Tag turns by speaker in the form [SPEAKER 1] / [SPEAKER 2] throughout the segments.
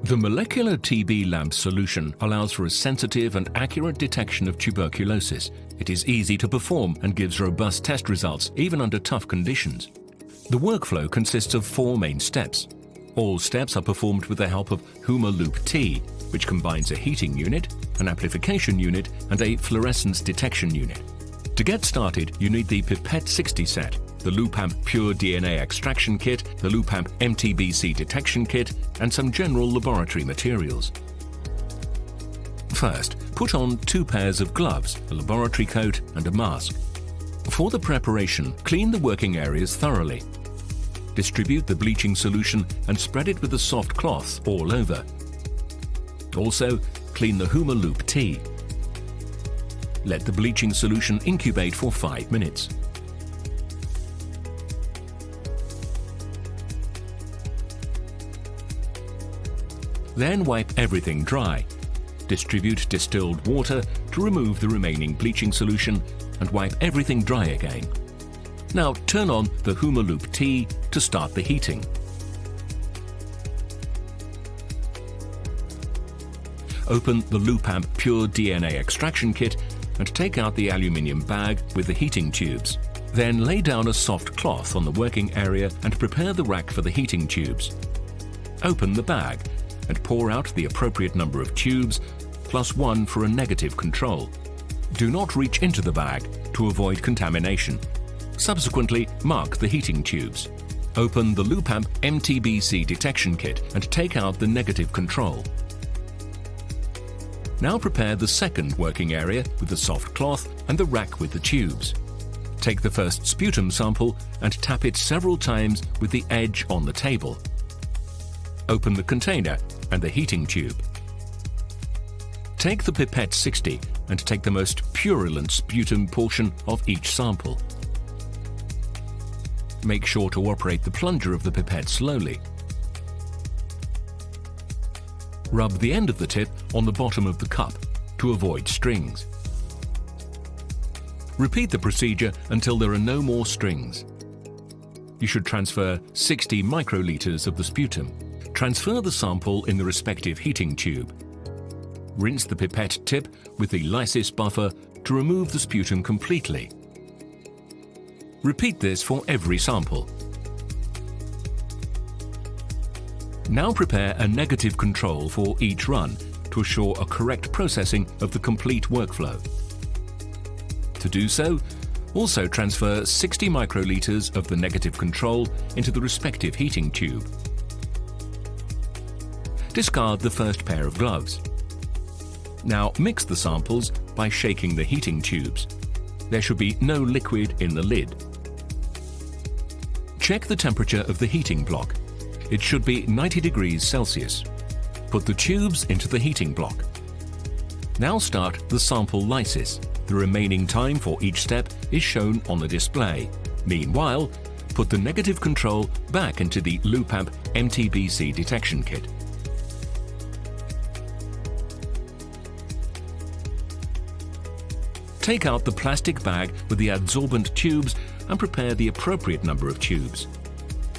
[SPEAKER 1] The molecular TB lamp solution allows for a sensitive and accurate detection of tuberculosis. It is easy to perform and gives robust test results even under tough conditions. The workflow consists of 4 main steps. All steps are performed with the help of HumaLoop T, which combines a heating unit, an amplification unit, and a fluorescence detection unit. To get started, you need the Pipette 60 set, the Loopamp Pure DNA Extraction Kit, the Loopamp MTBC Detection Kit, and some general laboratory materials. First, put on 2 pairs of gloves, a laboratory coat, and a mask. For the preparation, clean the working areas thoroughly. Distribute the bleaching solution and spread it with a soft cloth all over. Also, clean the HumaLoop T. Let the bleaching solution incubate for 5 minutes. Then wipe everything dry. Distribute distilled water to remove the remaining bleaching solution and wipe everything dry again. Now turn on the HumaLoop T to start the heating. Open the Loopamp Pure DNA Extraction Kit and take out the aluminium bag with the heating tubes. Then lay down a soft cloth on the working area and prepare the rack for the heating tubes. Open the bag and pour out the appropriate number of tubes, plus 1 for a negative control. Do not reach into the bag to avoid contamination. Subsequently, mark the heating tubes. Open the Loopamp MTBC Detection Kit and take out the negative control. Now prepare the second working area with the soft cloth and the rack with the tubes. Take the first sputum sample and tap it several times with the edge on the table. Open the container and the heating tube. Take the Pipette 60 and take the most purulent sputum portion of each sample. Make sure to operate the plunger of the pipette slowly. Rub the end of the tip on the bottom of the cup to avoid strings. Repeat the procedure until there are no more strings. You should transfer 60 microliters of the sputum. Transfer the sample in the respective heating tube. Rinse the pipette tip with the lysis buffer to remove the sputum completely. Repeat this for every sample. Now prepare a negative control for each run to assure a correct processing of the complete workflow. To do so, also transfer 60 microliters of the negative control into the respective heating tube. Discard the first pair of gloves. Now mix the samples by shaking the heating tubes. There should be no liquid in the lid. Check the temperature of the heating block. It should be 90 degrees Celsius. Put the tubes into the heating block. Now start the sample lysis. The remaining time for each step is shown on the display. Meanwhile, put the negative control back into the Loopamp MTBC Detection Kit. Take out the plastic bag with the adsorbent tubes and prepare the appropriate number of tubes.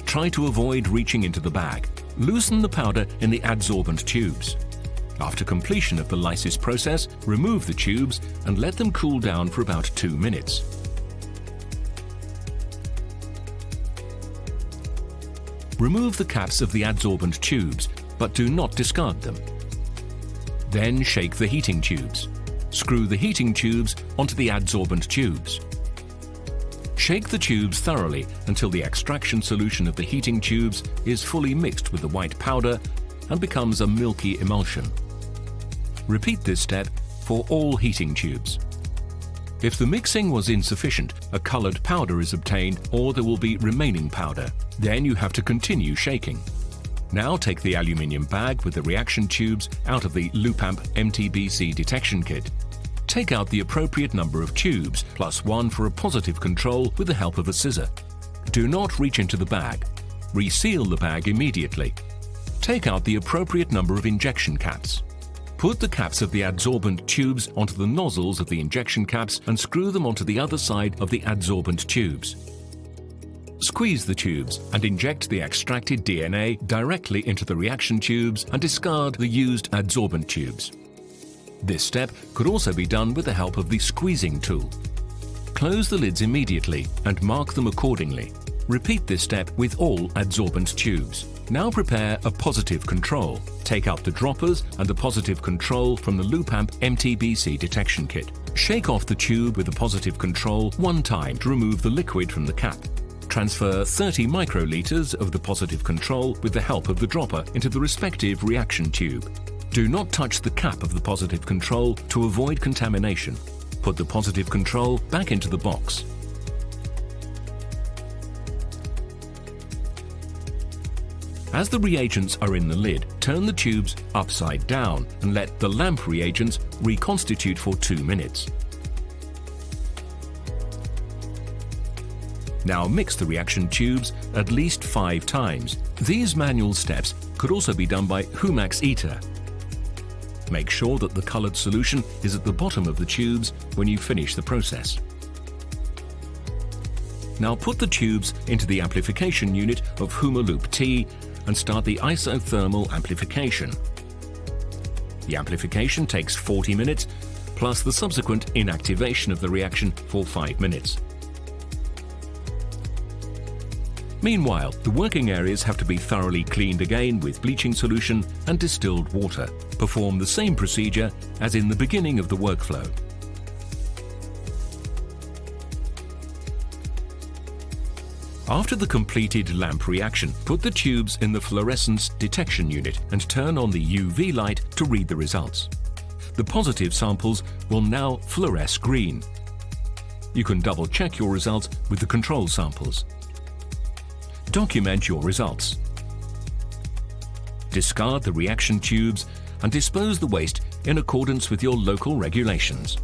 [SPEAKER 1] Try to avoid reaching into the bag. Loosen the powder in the adsorbent tubes. After completion of the lysis process, remove the tubes and let them cool down for about 2 minutes. Remove the caps of the adsorbent tubes, but do not discard them. Then shake the heating tubes. Screw the heating tubes onto the adsorbent tubes. Shake the tubes thoroughly until the extraction solution of the heating tubes is fully mixed with the white powder and becomes a milky emulsion. Repeat this step for all heating tubes. If the mixing was insufficient, a colored powder is obtained or there will be remaining powder. Then you have to continue shaking. Now take the aluminium bag with the reaction tubes out of the Loopamp MTBC Detection Kit. Take out the appropriate number of tubes, plus 1 for a positive control with the help of a scissor. Do not reach into the bag. Reseal the bag immediately. Take out the appropriate number of injection caps. Put the caps of the adsorbent tubes onto the nozzles of the injection caps and screw them onto the other side of the adsorbent tubes. Squeeze the tubes and inject the extracted DNA directly into the reaction tubes and discard the used adsorbent tubes. This step could also be done with the help of the squeezing tool. Close the lids immediately and mark them accordingly. Repeat this step with all adsorbent tubes. Now prepare a positive control. Take out the droppers and the positive control from the Loopamp MTBC detection kit. Shake off the tube with the positive control one time to remove the liquid from the cap. Transfer 30 microliters of the positive control with the help of the dropper into the respective reaction tube. Do not touch the cap of the positive control to avoid contamination. Put the positive control back into the box. As the reagents are in the lid, turn the tubes upside down and let the lamp reagents reconstitute for 2 minutes. Now mix the reaction tubes at least 5 times. These manual steps could also be done by HumaLoop T. Make sure that the colored solution is at the bottom of the tubes when you finish the process. Now put the tubes into the amplification unit of HumaLoop T and start the isothermal amplification. The amplification takes 40 minutes, plus the subsequent inactivation of the reaction for 5 minutes. Meanwhile, the working areas have to be thoroughly cleaned again with bleaching solution and distilled water. Perform the same procedure as in the beginning of the workflow. After the completed lamp reaction, put the tubes in the fluorescence detection unit and turn on the UV light to read the results. The positive samples will now fluoresce green. You can double-check your results with the control samples. Document your results. Discard the reaction tubes and dispose the waste in accordance with your local regulations.